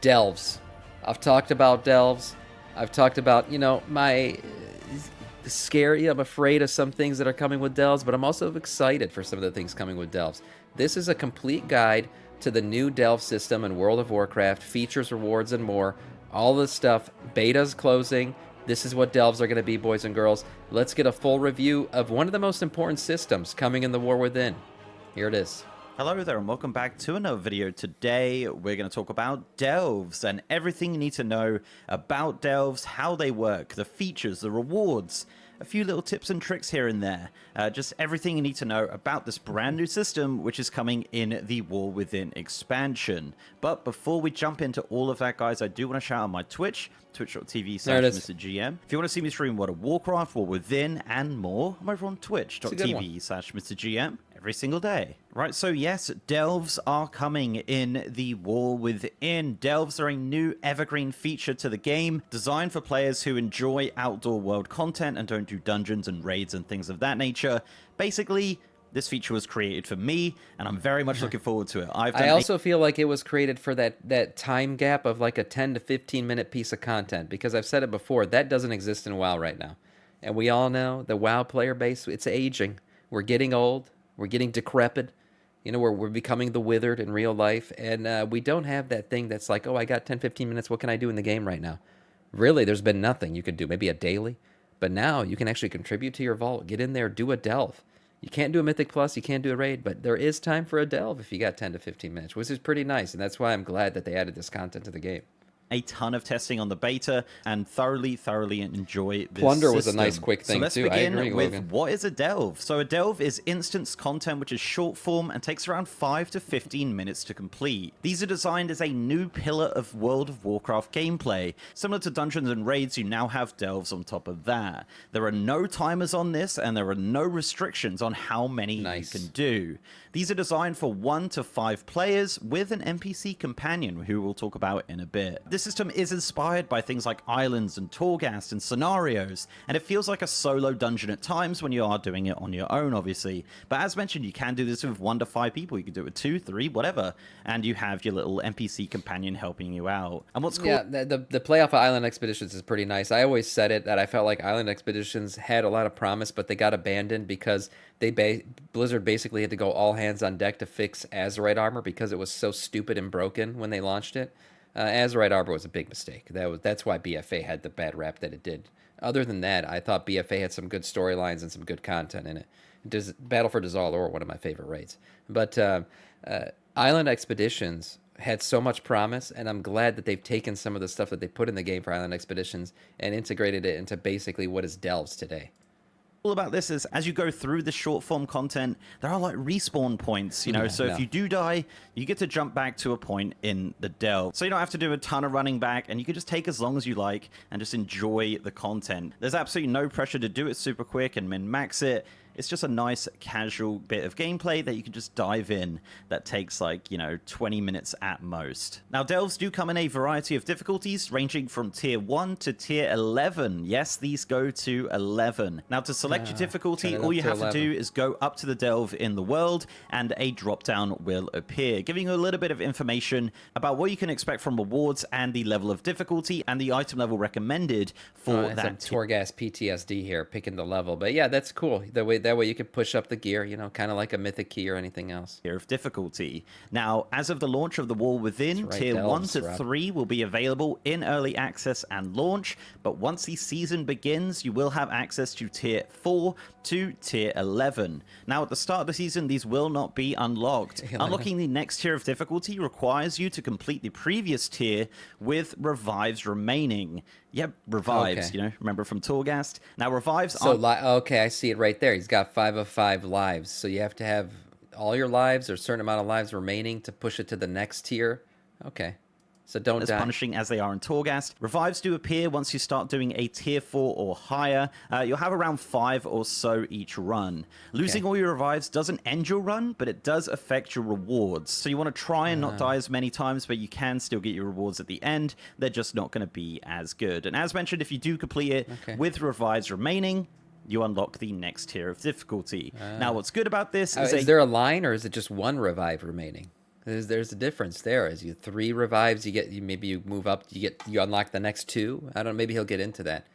Delves. I've talked about delves. I've talked about, my scary. I'm afraid of some things that are coming with delves, but I'm also excited for some of the things coming with delves. This is a complete guide to the new delve system in World of Warcraft, features, rewards, and more. All this stuff. Beta's closing. This is what delves are going to be, boys and girls. Let's get a full review of one of the most important systems coming in the War Within. Here it is. Hello there and welcome back to another video. Today we're going to talk about delves and everything you need to know about delves, how they work, the features, the rewards, a few little tips and tricks here and there. Just everything you need to know about this brand new system which is coming in the War Within expansion. But before we jump into all of that, guys, I do want to shout out my Twitch, twitch.tv/MrGM. If you want to see me stream World of Warcraft, War Within, and more, I'm over on twitch.tv/MrGM. every single day. Right, so yes, delves are coming in the War Within. Delves are a new evergreen feature to the game, designed for players who enjoy outdoor world content and don't do dungeons and raids and things of that nature. Basically, this feature was created for me, and I'm very much looking forward to it. I also feel like it was created for that time gap of like a 10 to 15 minute piece of content, because I've said it before, that doesn't exist in WoW right now. And we all know the WoW player base, it's aging. We're getting old. We're getting decrepit. We're becoming the withered in real life. And we don't have that thing that's like, oh, I got 10, 15 minutes. What can I do in the game right now? Really, there's been nothing you could do. Maybe a daily. But now you can actually contribute to your vault. Get in there, do a delve. You can't do a Mythic Plus. You can't do a raid. But there is time for a delve if you got 10 to 15 minutes, which is pretty nice. And that's why I'm glad that they added this content to the game. A ton of testing on the beta and thoroughly enjoy this Plunder system. was a nice quick thing, so let's too. begin I agree, with Logan. What is a delve? So a delve is instance content which is short form and takes around 5 to 15 minutes to complete. These are designed as a new pillar of World of Warcraft gameplay. Similar to dungeons and raids, you now have delves on top of that. There are no timers on this and there are no restrictions on how many you can do. These are designed for 1 to 5 players with an NPC companion, who we'll talk about in a bit. This system is inspired by things like islands and Torghast and scenarios, and it feels like a solo dungeon at times when you are doing it on your own, obviously. But as mentioned, you can do this with 1 to 5 people. You can do it with 2, 3, whatever, and you have your little NPC companion helping you out. And what's cool... Yeah, the playoff of Island Expeditions is pretty nice. I always said it, that I felt like Island Expeditions had a lot of promise, but they got abandoned because Blizzard basically had to go all hands on deck to fix Azerite armor because it was so stupid and broken when they launched it. Azerite armor was a big mistake. That's why BFA had the bad rap that it did. Other than that, I thought BFA had some good storylines and some good content in it. Battle for Dazalor, one of my favorite raids. But Island Expeditions had so much promise, and I'm glad that they've taken some of the stuff that they put in the game for Island Expeditions and integrated it into basically what is Delves today. All about this is, as you go through the short form content, there are like respawn points, so if you do die, you get to jump back to a point in the delve. So you don't have to do a ton of running back, and you can just take as long as you like and just enjoy the content. There's absolutely no pressure to do it super quick and min-max it. It's just a nice casual bit of gameplay that you can just dive in that takes like, 20 minutes at most. Now, delves do come in a variety of difficulties ranging from tier 1 to tier 11. Yes, these go to 11. Now, to select your difficulty, all you have to do is go up to the delve in the world and a drop down will appear, giving you a little bit of information about what you can expect from rewards and the level of difficulty and the item level recommended for that. Torghast PTSD here, picking the level. But yeah, that's cool. That way you can push up the gear, kind of like a mythic key or anything else. Tier of difficulty. Now, as of the launch of the War Within, tier 1 to 3 will be available in early access and launch, but once the season begins, you will have access to tier 4 to tier 11. Now, at the start of the season, these will not be unlocked. Unlocking the next tier of difficulty requires you to complete the previous tier with revives remaining. Yep, revives, remember from Torghast? Now, revives okay, I see it right there. He's got 5 of 5 lives, so you have to have all your lives or a certain amount of lives remaining to push it to the next tier. Okay. So don't die. As punishing as they are in Torghast. Revives do appear once you start doing a tier 4 or higher. You'll have around 5 or so each run. Losing all your revives doesn't end your run, but it does affect your rewards. So you want to try and not die as many times, but you can still get your rewards at the end. They're just not going to be as good. And as mentioned, if you do complete it with revives remaining, you unlock the next tier of difficulty. Now, what's good about this is there a line, or is it just 1 revive remaining? There's a difference there. As you 3 revives, maybe you move up, you unlock the next 2. I don't know, maybe he'll get into that.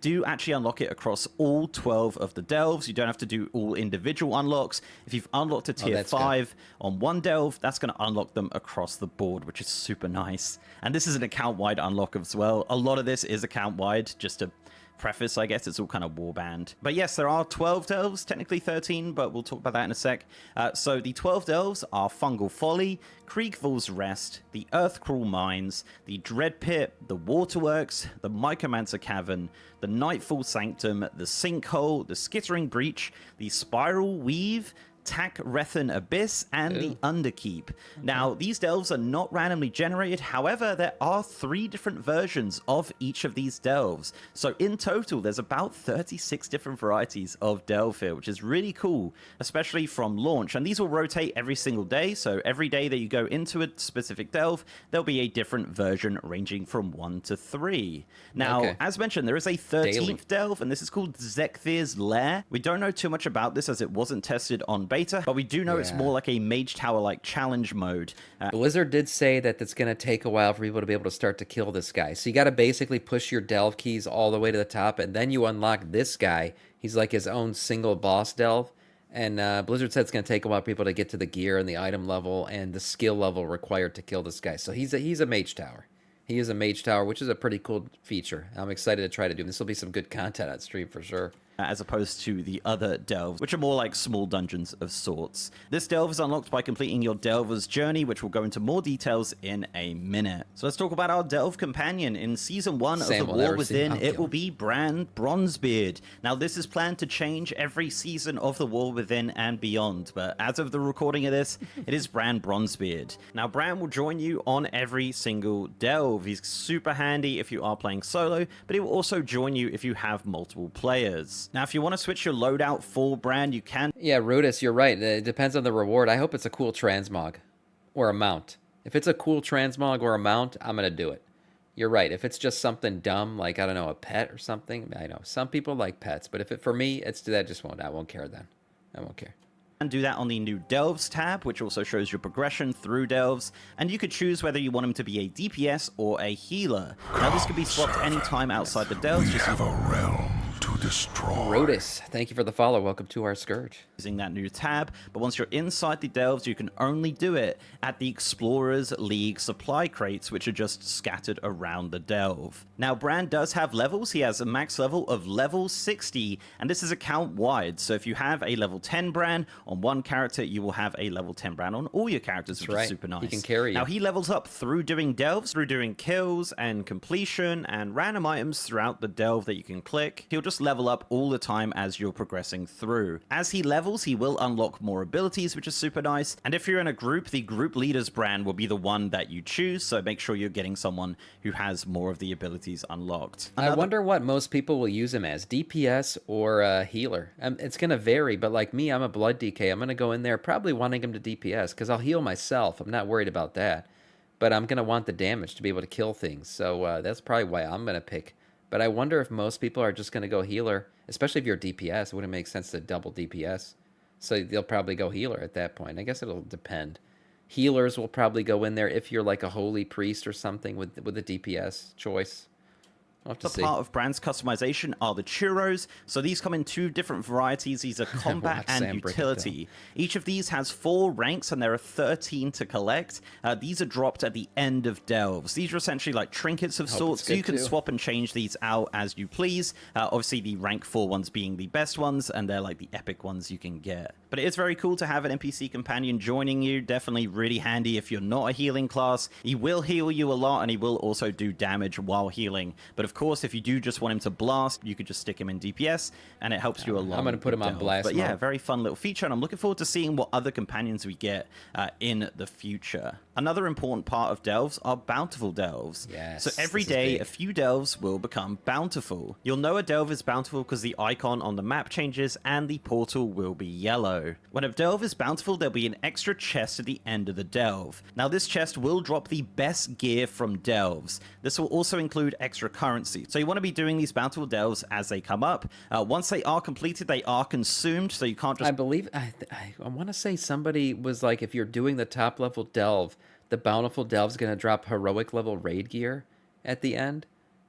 Do actually unlock it across all 12 of the delves. You don't have to do all individual unlocks. If you've unlocked a tier 5 on one delve, that's going to unlock them across the board, which is super nice. And this is an account-wide unlock as well. A lot of this is account-wide, just to preface, I guess. It's all kind of warband. But yes, there are 12 delves, technically 13, but we'll talk about that in a sec. So the 12 delves are Fungal Folly, Kriegville's Rest, the Earthcrawl Mines, the Dread Pit, the Waterworks, the Mycomancer Cavern, the Nightfall Sanctum, the Sinkhole, the Skittering Breach, the Spiral Weave, Tak Rethan Abyss, and the Underkeep. Now, these delves are not randomly generated. However, there are 3 different versions of each of these delves. So in total, there's about 36 different varieties of delve here, which is really cool, especially from launch. And these will rotate every single day. So every day that you go into a specific delve, there'll be a different version ranging from 1 to 3. Now, as mentioned, there is a 13th delve, and this is called Zekthir's Lair. We don't know too much about this as it wasn't tested on beta, but we do know it's more like a Mage Tower-like challenge mode. Blizzard did say that it's going to take a while for people to be able to start to kill this guy. So you got to basically push your delve keys all the way to the top, and then you unlock this guy. He's like his own single boss delve. And Blizzard said it's going to take a while for people to get to the gear and the item level and the skill level required to kill this guy. So he's a Mage Tower. He is a Mage Tower, which is a pretty cool feature. I'm excited to try to do this. Will be some good content on stream for sure. As opposed to the other delves, which are more like small dungeons of sorts. This delve is unlocked by completing your Delver's Journey, which we'll go into more details in a minute. So let's talk about our Delve Companion. In Season 1 of The War Within, it will be Bran Bronzebeard. Now, this is planned to change every season of The War Within and beyond, but as of the recording of this, it is Bran Bronzebeard. Now, Bran will join you on every single delve. He's super handy if you are playing solo, but he will also join you if you have multiple players. Now, if you want to switch your loadout for Bran, you can. Yeah, Rudis, you're right. It depends on the reward. I hope it's a cool transmog or a mount. If it's a cool transmog or a mount, I'm going to do it. You're right. If it's just something dumb, like, I don't know, a pet or something, I know. Some people like pets, but for me, I won't care then. I won't care. And do that on the new Delves tab, which also shows your progression through Delves, and you could choose whether you want him to be a DPS or a healer. Now, this could be swapped anytime outside the Delves. We have a realm to destroy. Rodis, thank you for the follow. Welcome to our Scourge. Using that new tab, but once you're inside the Delves, you can only do it at the Explorers League supply crates, which are just scattered around the Delve. Now, Bran does have levels. He has a max level of level 60, and this is account-wide. So if you have a level 10 Bran on one character, you will have a level 10 Bran on all your characters, which is super nice. He can carry you. Now, he levels up through doing Delves, through doing kills and completion and random items throughout the Delve that you can click. He'll just level up all the time as you're progressing through. As he levels, he will unlock more abilities, which is super nice. And if you're in a group, the group leader's Bran will be the one that you choose, so make sure you're getting someone who has more of the abilities unlocked. I wonder what most people will use him as, DPS or healer. It's going to vary, but like me, I'm a blood DK. I'm going to go in there probably wanting him to DPS, because I'll heal myself. I'm not worried about that. But I'm going to want the damage to be able to kill things, so that's probably why I'm going to pick. But I wonder if most people are just going to go healer, especially if you're DPS. It wouldn't make sense to double DPS. So they'll probably go healer at that point. I guess it'll depend. Healers will probably go in there if you're like a holy priest or something with a DPS choice. We'll have to see. Part of Bran's customization are the churros. So these come in 2 different varieties. These are combat and utility. Each of these has 4 ranks, and there are 13 to collect. These are dropped at the end of Delves. These are essentially like trinkets of sorts, so you can swap and change these out as you please. Obviously, the rank 4 ones being the best ones, and they're like the epic ones you can get. But it is very cool to have an NPC companion joining you. Definitely really handy if you're not a healing class. He will heal you a lot, and he will also do damage while healing. But of course, if you do just want him to blast, you could just stick him in DPS, and it helps you a lot. I'm going to put him on blast. But yeah, very fun little feature, and I'm looking forward to seeing what other companions we get in the future. Another important part of delves are bountiful delves. Yes, So every this is day, big. a few delves will become bountiful. You'll know a delve is bountiful because the icon on the map changes and the portal will be yellow. When a delve is bountiful, there'll be an extra chest at the end of the delve. Now this chest will drop the best gear from delves. This will also include extra currency. So you want to be doing these bountiful delves as they come up. Once they are completed, they are consumed, so you can't just... I believe I want to say somebody was like, if you're doing the top level delve, the bountiful delve's going to drop heroic level raid gear at the end.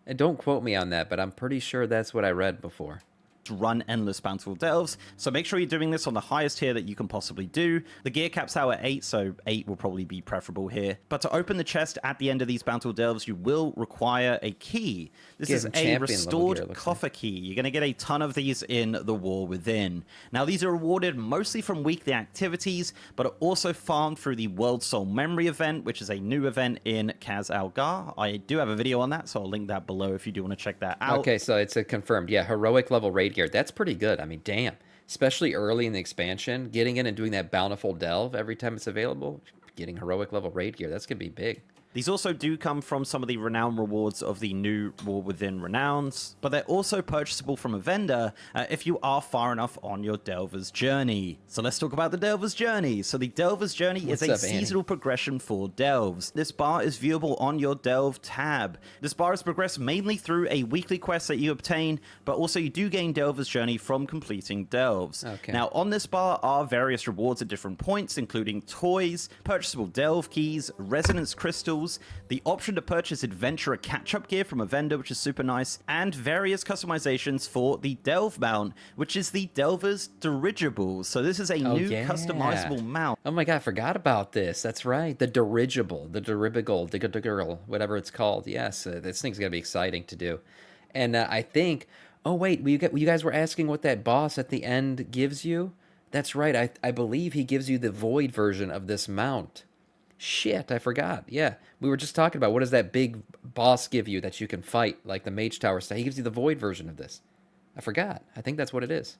And don't quote me on that, but I'm pretty sure that's what I read before. run endless bountiful delves, so make sure you're doing this on the highest tier that you can possibly do. The gear caps out at 8, so 8 will probably be preferable here. But to open the chest at the end of these bountiful delves, you will require a key. This is a restored coffer key. You're going to get a ton of these in the War Within. Now, these are rewarded mostly from weekly activities, but are also farmed through the World Soul Memory event, which is a new event in Kaz Algar. I do have a video on that, so I'll link that below if you do want to check that out. Okay, so it's a confirmed. Yeah, heroic level raid gear. That's pretty good. I mean, damn. Especially early in the expansion, getting in and doing that bountiful delve every time it's available, getting heroic level raid gear, that's going to be big. These also do come from some of the renown rewards of the new War Within Renowns, but they're also purchasable from a vendor if you are far enough on your Delver's Journey. So let's talk about the Delver's Journey. So the Delver's Journey is a seasonal progression for Delves. This bar is viewable on your Delve tab. This bar is progressed mainly through a weekly quest that you obtain, but also you do gain Delver's Journey from completing Delves. Okay. Now on this bar are various rewards at different points, including toys, purchasable Delve keys, resonance crystals, the option to purchase adventurer catch-up gear from a vendor, which is super nice, and various customizations for the Delve mount, which is the Delver's Dirigible. So this is a new customizable mount. Oh my god, I forgot about this. That's right. The dirigible, the girl, whatever it's called. Yes, this thing's going to be exciting to do. And I think, oh wait, you guys were asking what that boss at the end gives you? That's right. I believe he gives you the void version of this mount. Shit, I forgot. Yeah, we were just talking about what does that big boss give you that you can fight, like the Mage Tower stuff. He gives you the void version of this. I forgot. I think that's what it is.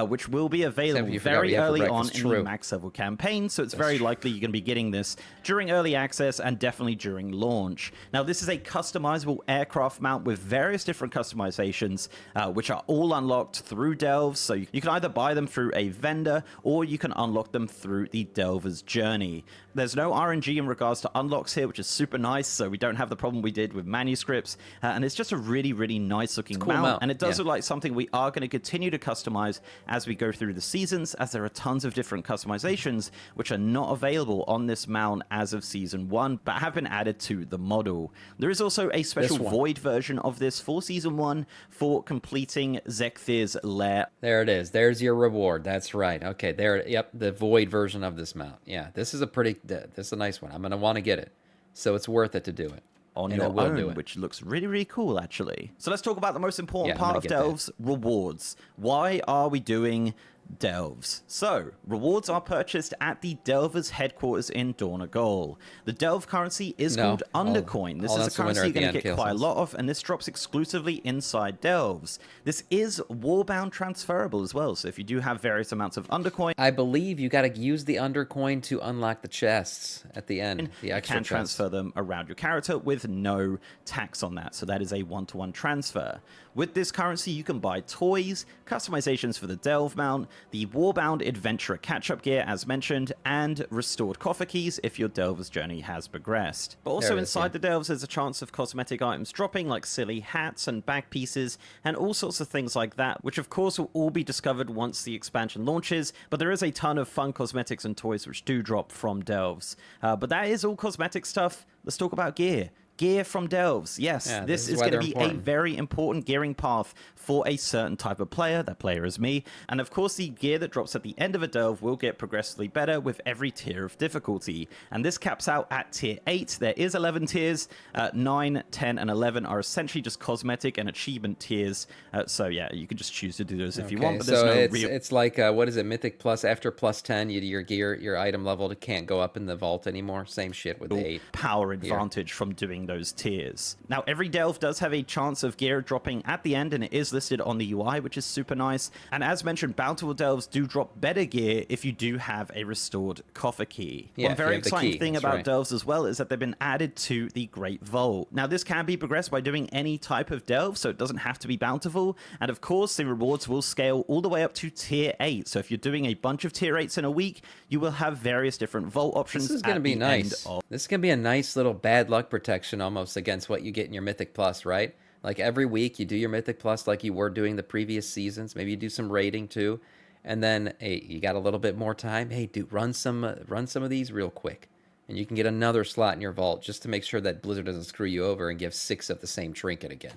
Which will be available very early on in the max level campaign, so it's very likely you're going to be getting this during early access and definitely during launch. Now, this is a customizable aircraft mount with various different customizations, which are all unlocked through Delves, so you can either buy them through a vendor or you can unlock them through the Delver's Journey. There's no RNG in regards to unlocks here, which is super nice, so we don't have the problem we did with manuscripts, and it's just a really, really nice looking mount, and it does look like something we are going to continue to customize as we go through the seasons, as there are tons of different customizations which are not available on this mount as of Season 1, but have been added to the model. There is also a special void version of this for Season 1 for completing Zekthir's Lair. There it is. There's your reward. That's right. Okay, there. Yep, the void version of this mount. Yeah, this is a nice one. I'm going to want to get it. So it's worth it to do it. On your own, which looks really, really cool, actually. So let's talk about the most important part of Delves, rewards. Why are we doing Delves? So, rewards are purchased at the Delver's headquarters in Dornagol. The Delve currency is called Undercoin. This is a currency you're going to get quite a lot of, and this drops exclusively inside Delves. This is Warbound transferable as well, so if you do have various amounts of Undercoin... I believe you got to use the Undercoin to unlock the chests at the end, the extra You can transfer them around your character with no tax on that, so that is a one-to-one transfer. With this currency, you can buy toys, customizations for the Delve mount, the Warbound Adventurer catch-up gear, as mentioned, and restored coffer keys if your Delver's Journey has progressed. But also inside the Delves, there's a chance of cosmetic items dropping, like silly hats and back pieces, and all sorts of things like that, which of course will all be discovered once the expansion launches, but there is a ton of fun cosmetics and toys which do drop from Delves. But that is all cosmetic stuff. Let's talk about gear. Gear from Delves. Yes, this is going to be a very important gearing path for a certain type of player. That player is me. And of course, the gear that drops at the end of a Delve will get progressively better with every tier of difficulty. And this caps out at tier 8. There is 11 tiers. 9, 10, and 11 are essentially just cosmetic and achievement tiers. So yeah, you can just choose to do those if you want. But so it's like, what is it, Mythic Plus? After plus 10, your gear, your item level can't go up in the vault anymore. Same shit with the 8. Power advantage from doing during those tiers. Now, every delve does have a chance of gear dropping at the end, and it is listed on the UI, which is super nice. And as mentioned, bountiful delves do drop better gear if you do have a restored coffer key. Yeah, One very exciting thing about right. delves as well is that they've been added to the Great Vault. Now, this can be progressed by doing any type of delve, so it doesn't have to be bountiful. And of course, the rewards will scale all the way up to tier 8. So if you're doing a bunch of tier 8s in a week, you will have various different vault options. This is going to be nice. This is going to be a nice little bad luck protection almost against what you get in your Mythic Plus, right? Like every week you do your Mythic Plus like you were doing the previous seasons. Maybe you do some raiding too. And then, hey, you got a little bit more time. Hey, dude, run some of these real quick. And you can get another slot in your vault just to make sure that Blizzard doesn't screw you over and give 6 of the same trinket again.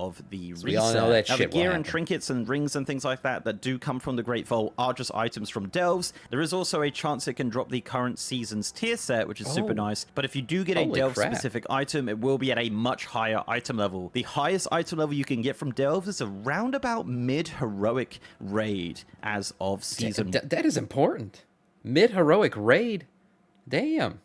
Of the reset. We all know that now, shit the gear will and happen. trinkets and rings and things like that that do come from the Great Vault are just items from delves. There is also a chance it can drop the current season's tier set, which is super nice. But if you do get a Holy crap. delve-specific item, it will be at a much higher item level. The highest item level you can get from delves is around about mid-heroic raid as of season That is important. Mid-heroic raid? Damn.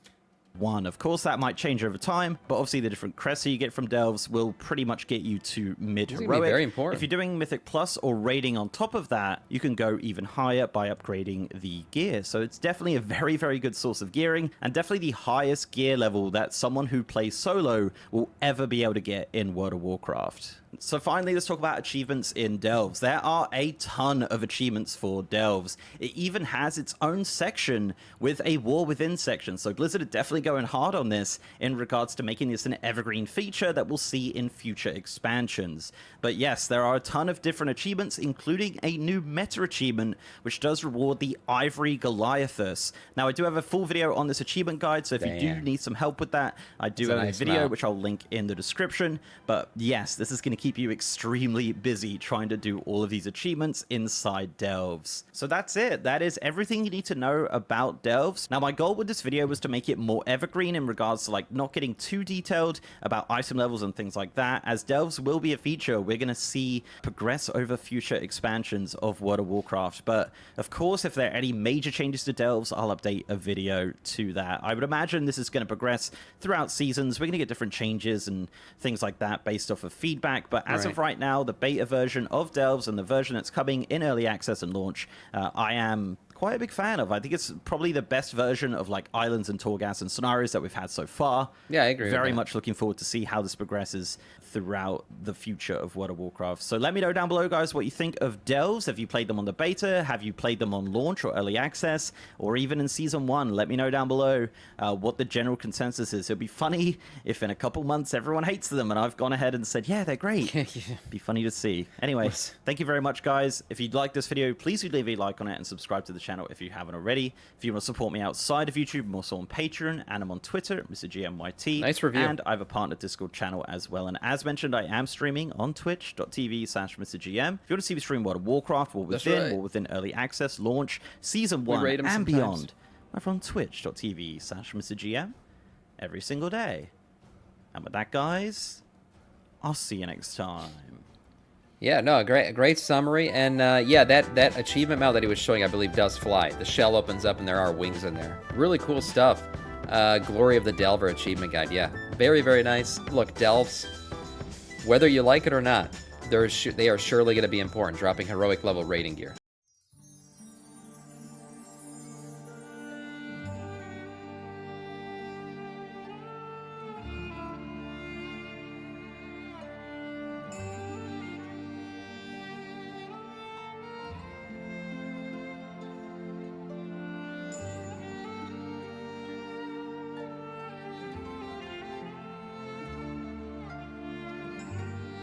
1. Of course, that might change over time, but obviously the different crests you get from delves will pretty much get you to mid-heroic. Very important. If you're doing Mythic Plus or raiding on top of that, you can go even higher by upgrading the gear. So it's definitely a very, very good source of gearing, and definitely the highest gear level that someone who plays solo will ever be able to get in World of Warcraft. So finally, let's talk about achievements in Delves. There are a ton of achievements for Delves. It even has its own section with a War Within section. So Blizzard are definitely going hard on this in regards to making this an evergreen feature that we'll see in future expansions. But yes, there are a ton of different achievements, including a new meta achievement, which does reward the Ivory Goliathus. Now, I do have a full video on this achievement guide, so if you do need some help with that, I do have a video, which I'll link in the description. But yes, this is going to keep you extremely busy trying to do all of these achievements inside Delves. So that's it. That is everything you need to know about Delves. Now, my goal with this video was to make it more evergreen in regards to like not getting too detailed about item levels and things like that, as Delves will be a feature we're going to see progress over future expansions of World of Warcraft. But of course, if there are any major changes to Delves, I'll update a video to that. I would imagine this is going to progress throughout seasons. We're going to get different changes and things like that based off of feedback. But as of right now, the beta version of Delves and the version that's coming in early access and launch, I am quite a big fan of. I think it's probably the best version of like islands and Torghast and scenarios that we've had so far. Yeah, I agree. Very much looking forward to see how this progresses throughout the future of World of Warcraft. So let me know down below, guys, what you think of Delves. Have you played them on the beta? Have you played them on launch or early access, or even in season 1? Let me know down below what the general consensus is. It'll be funny if in a couple months everyone hates them and I've gone ahead and said, yeah, they're great. Be funny to see. Anyway, thank you very much, guys. If you'd like this video, please do leave a like on it and subscribe to the channel if you haven't already. If you want to support me outside of YouTube, I'm also on Patreon and I'm on Twitter at Mr. GMYT. Nice review. And I have a partner Discord channel as well. And as mentioned, I am streaming on twitch.tv/MrGM. If you want to see me stream World of Warcraft, War Within Early Access, Launch, Season 1, and sometimes. beyond, I'm on twitch.tv/MrGM every single day. And with that, guys, I'll see you next time. Yeah, no, great summary, and yeah, that achievement mount that he was showing, I believe, does fly. The shell opens up, and there are wings in there. Really cool stuff. Glory of the Delver achievement guide, yeah, very, very nice. Look, Delves, whether you like it or not, they are surely going to be important, dropping heroic level rating gear.